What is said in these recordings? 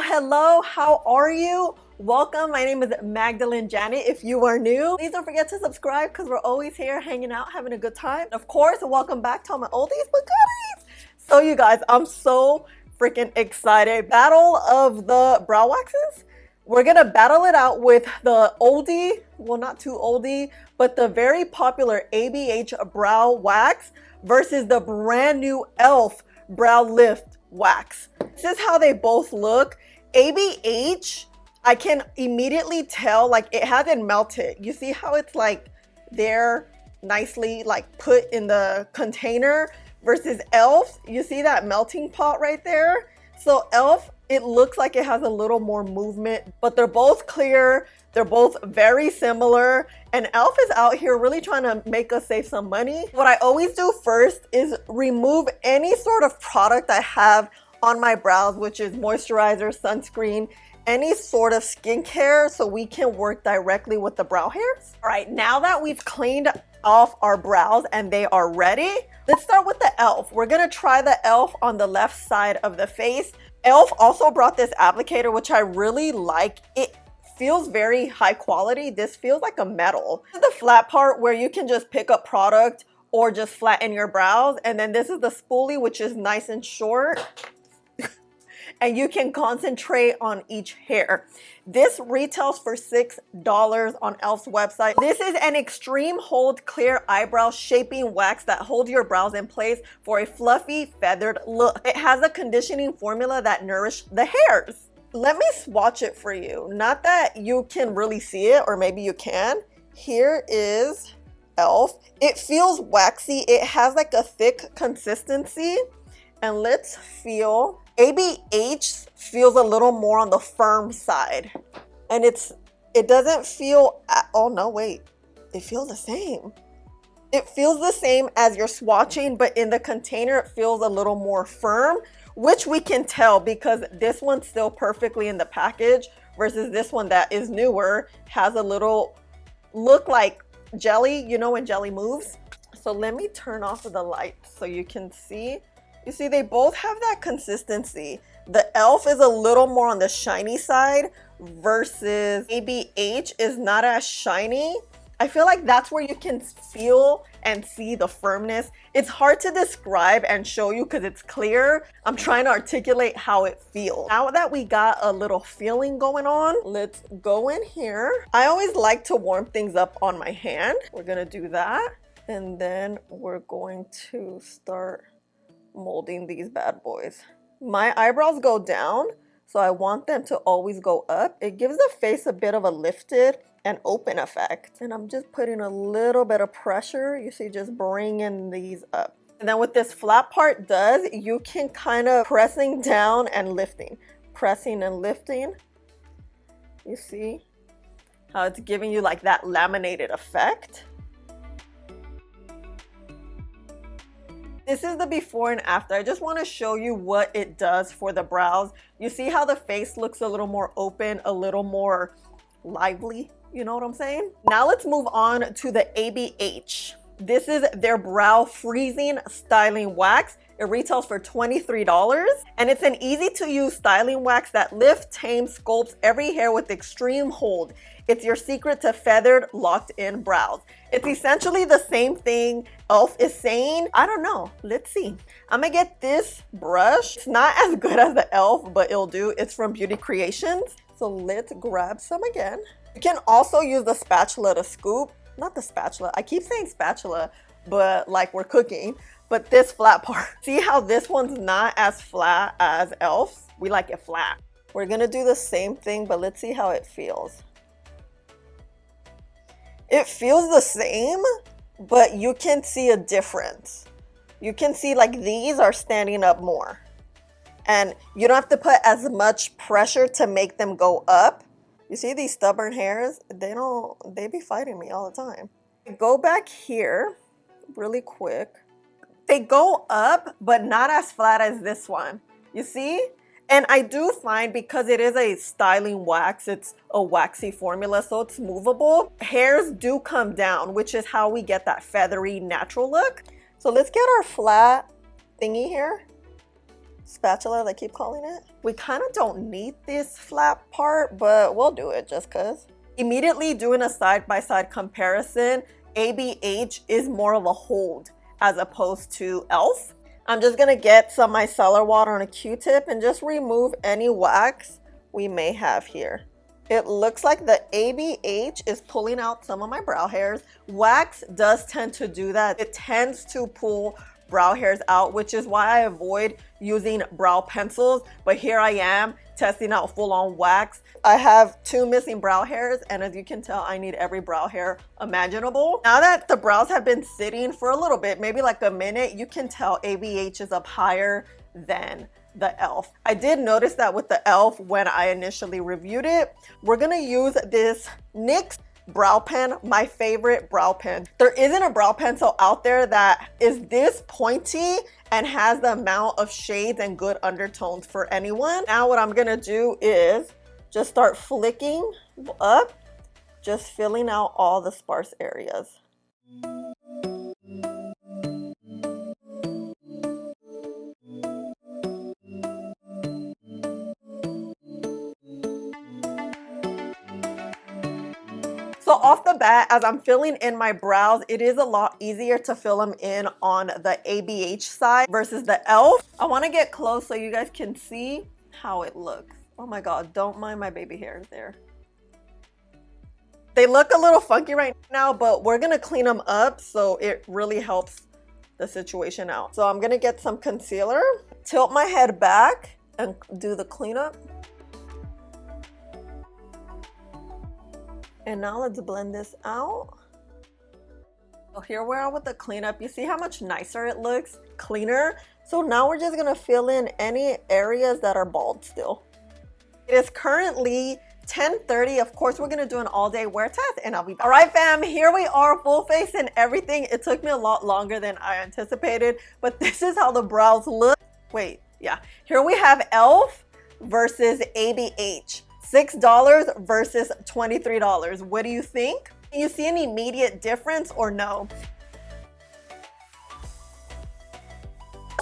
Hello, how are you? Welcome, my name is MagdalineJanet. If you are new, please don't forget to subscribe because we're always here hanging out, having a good time. Of course, welcome back to all my oldies but goodies. So you guys, I'm so freaking excited. Battle of the brow waxes. We're gonna battle it out with the oldie, well not too oldie, but the very popular ABH Brow Wax versus the brand new E.L.F Brow Lift Wax. This is how they both look. ABH, I can immediately tell like it hasn't melted. You see how it's like there nicely like put in the container versus E.L.F, you see that melting pot right there? So E.L.F, it looks like it has a little more movement, but they're both clear. They're both very similar, and E.L.F is out here really trying to make us save some money. What I always do first is remove any sort of product I have on my brows, which is moisturizer, sunscreen, any sort of skincare, so we can work directly with the brow hairs. All right, now that we've cleaned off our brows and they are ready, let's start with the E.L.F. We're gonna try the E.L.F on the left side of the face. E.L.F also brought this applicator, which I really like. It feels very high quality. This feels like a metal. This is the flat part where you can just pick up product or just flatten your brows. And then this is the spoolie, which is nice and short. And you can concentrate on each hair. This retails for $6 on E.L.F's website. This is an extreme hold clear eyebrow shaping wax that holds your brows in place for a fluffy feathered look. It has a conditioning formula that nourishes the hairs. Let me swatch it for you. Not that you can really see it, or maybe you can. Here is E.L.F. It feels waxy. It has like a thick consistency. And let's feel. ABH feels a little more on the firm side. And it doesn't feel, oh no, wait. It feels the same. It feels the same as you're swatching, but in the container, it feels a little more firm, which we can tell because this one's still perfectly in the package versus this one that is newer, has a little look like jelly, you know when jelly moves? So let me turn off the light so you can see. You see, they both have that consistency. The E.L.F is a little more on the shiny side versus ABH is not as shiny. I feel like that's where you can feel and see the firmness. It's hard to describe and show you because it's clear. I'm trying to articulate how it feels. Now that we got a little feeling going on, let's go in here. I always like to warm things up on my hand. We're gonna do that. And then we're going to start molding these bad boys. My eyebrows go down, so I want them to always go up. It gives the face a bit of a lifted and open effect. And I'm just putting a little bit of pressure. You see, just bringing these up. And then what this flat part does, you can kind of pressing down and lifting. Pressing and lifting. You see how it's giving you like that laminated effect. This is the before and after. I just want to show you what it does for the brows. You see how the face looks a little more open, a little more lively. You know what I'm saying? Now let's move on to the ABH. This is their brow freezing styling wax. It retails for $23 and it's an easy to use styling wax that lifts, tames, sculpts every hair with extreme hold. It's your secret to feathered, locked in brows. It's essentially the same thing E.L.F is saying. I don't know, let's see. I'm gonna get this brush. It's not as good as the E.L.F, but it'll do. It's from Beauty Creations. So let's grab some again. You can also use the spatula to scoop. Not the spatula, I keep saying spatula, but like we're cooking. But this flat part, see how this one's not as flat as E.L.F's? We like it flat. We're gonna do the same thing, but let's see how it feels. It feels the same, but you can see a difference. You can see like these are standing up more. And you don't have to put as much pressure to make them go up. You see these stubborn hairs? They be fighting me all the time. Go back here really quick. They go up, but not as flat as this one. You see? And I do find because it is a styling wax, it's a waxy formula, so it's movable. Hairs do come down, which is how we get that feathery natural look. So let's get our flat thingy here. spatula, they keep calling it. We kind of don't need this flap part, but we'll do it just cause. Immediately doing a side-by-side comparison, ABH is more of a hold as opposed to E.L.F. I'm just gonna get some micellar water on a Q-tip and just remove any wax we may have here. It looks like the ABH is pulling out some of my brow hairs. Wax does tend to do that. It tends to pull brow hairs out, which is why I avoid using brow pencils. But here I am testing out full-on wax. I have 2 missing brow hairs, and as you can tell, I need every brow hair imaginable. Now that the brows have been sitting for a little bit, maybe like a minute, you can tell ABH is up higher than the E.L.F. I did notice that with the E.L.F. when I initially reviewed it. We're gonna use this NYX brow pen, my favorite brow pen. There isn't a brow pencil out there that is this pointy and has the amount of shades and good undertones for anyone. Now what I'm gonna do is just start flicking up, just filling out all the sparse areas. So off the bat, as I'm filling in my brows, it is a lot easier to fill them in on the ABH side versus the E.L.F. I want to get close so you guys can see how it looks. Oh my God, don't mind my baby hairs there. They look a little funky right now, but we're gonna clean them up so it really helps the situation out. So I'm gonna get some concealer, tilt my head back and do the cleanup. And now let's blend this out. So here we are with the cleanup. You see how much nicer it looks? Cleaner. So now we're just gonna fill in any areas that are bald still. It is currently 10:30. Of course, we're gonna do an all-day wear test and I'll be back. All right, fam, here we are, full face and everything. It took me a lot longer than I anticipated, but this is how the brows look. Wait, yeah. Here we have E.L.F. versus ABH. $6 versus $23. What do you think? Can you see an immediate difference or no?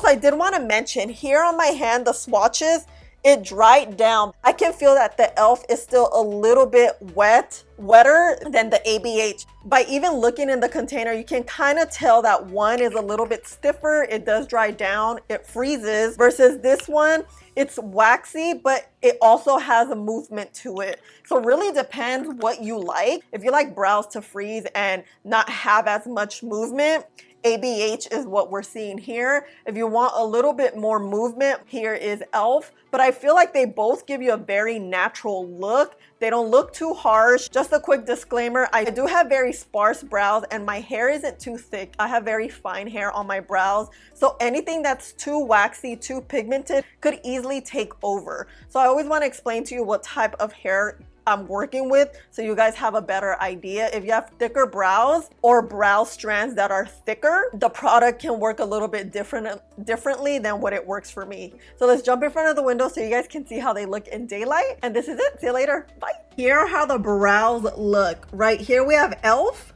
So I did want to mention here on my hand, the swatches, it dried down. I can feel that the E.L.F. is still a little bit wetter than the ABH. By even looking in the container, you can kind of tell that one is a little bit stiffer. It does dry down, it freezes, versus this one, it's waxy, but it also has a movement to it. So it really depends what you like. If you like brows to freeze and not have as much movement, ABH is what we're seeing here. If you want a little bit more movement, here is E.L.F. But I feel like they both give you a very natural look. They don't look too harsh. Just a quick disclaimer, I do have very sparse brows and my hair isn't too thick. I have very fine hair on my brows. So anything that's too waxy, too pigmented could easily take over. So I always want to explain to you what type of hair I'm working with so you guys have a better idea. If you have thicker brows or brow strands that are thicker, the product can work a little bit differently than what it works for me. So let's jump in front of the window so you guys can see how they look in daylight. And this is it. See you later. Bye. Here are how the brows look. Right here we have E.L.F.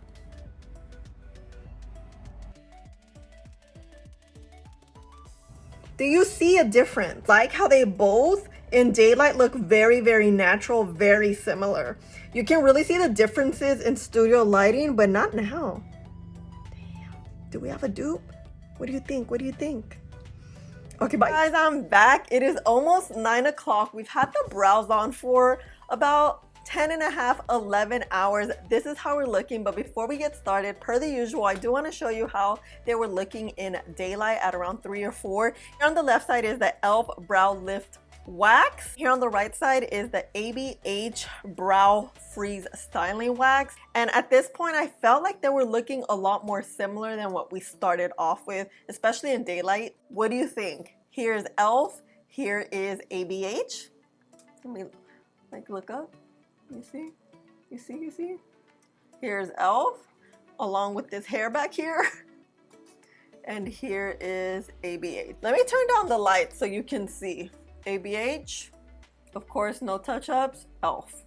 Do you see a difference? Like how they both in daylight look very, very natural, very similar. You can really see the differences in studio lighting, but not now. Damn. Do we have a dupe? What do you think? What do you think? Okay, bye. Guys, I'm back. It is almost 9 o'clock. We've had the brows on for about 10 and a half, 11 hours. This is how we're looking, but before we get started, per the usual, I do want to show you how they were looking in daylight at around 3 or 4. Here on the left side is the E.L.F. Brow Lift Wax. Here on the right side is the ABH Brow Freeze Styling Wax. And at this point, I felt like they were looking a lot more similar than what we started off with, especially in daylight. What do you think? Here's E.L.F. Here is ABH. Let me look up. You see? You see? You see? Here's E.L.F. along with this hair back here. And here is ABH. Let me turn down the light so you can see. ABH, of course, no touch-ups. E.L.F.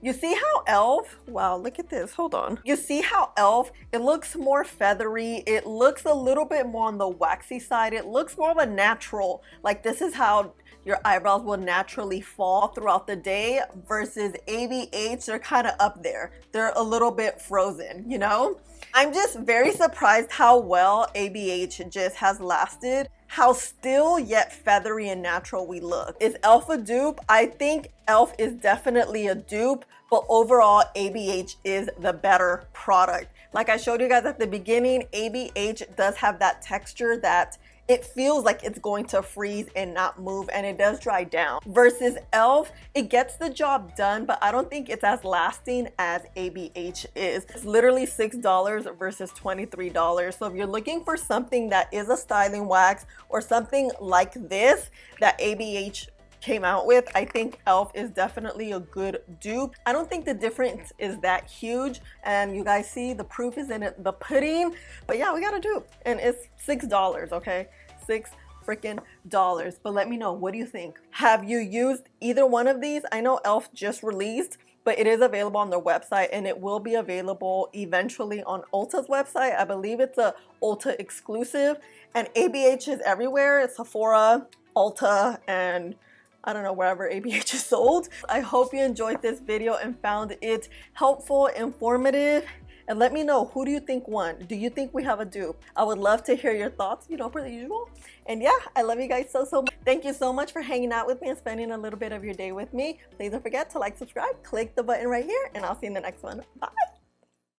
You see how e.l.f, wow, look at this, hold on. You see how e.l.f, it looks more feathery. It looks a little bit more on the waxy side. It looks more of a natural, like this is how your eyebrows will naturally fall throughout the day, versus ABH, they're kind of up there. They're a little bit frozen, you know? I'm just very surprised how well ABH just has lasted, how still yet feathery and natural we look. Is e.l.f. a dupe? I think e.l.f. is definitely a dupe, but overall ABH is the better product. Like I showed you guys at the beginning, ABH does have that texture that it feels like it's going to freeze and not move, and it does dry down. Versus e.l.f, it gets the job done, but I don't think it's as lasting as ABH is. It's literally $6 versus $23. So if you're looking for something that is a styling wax or something like this that ABH came out with, I think e.l.f. is definitely a good dupe. I don't think the difference is that huge, and you guys see the proof is in it, the pudding. But yeah, we got a dupe, and it's $6, okay? $6 freaking dollars. But let me know, what do you think? Have you used either one of these? I know e.l.f. just released, but it is available on their website, and it will be available eventually on Ulta's website. I believe it's a Ulta exclusive, and ABH is everywhere. It's Sephora, Ulta, and I don't know, wherever ABH is sold. I hope you enjoyed this video and found it helpful, informative, and let me know, who do you think won? Do you think we have a dupe? I would love to hear your thoughts, you know, per the usual. And yeah, I love you guys so much. Thank you so much for hanging out with me and spending a little bit of your day with me. Please don't forget to like, subscribe, click the button right here, and I'll see you in the next one. Bye.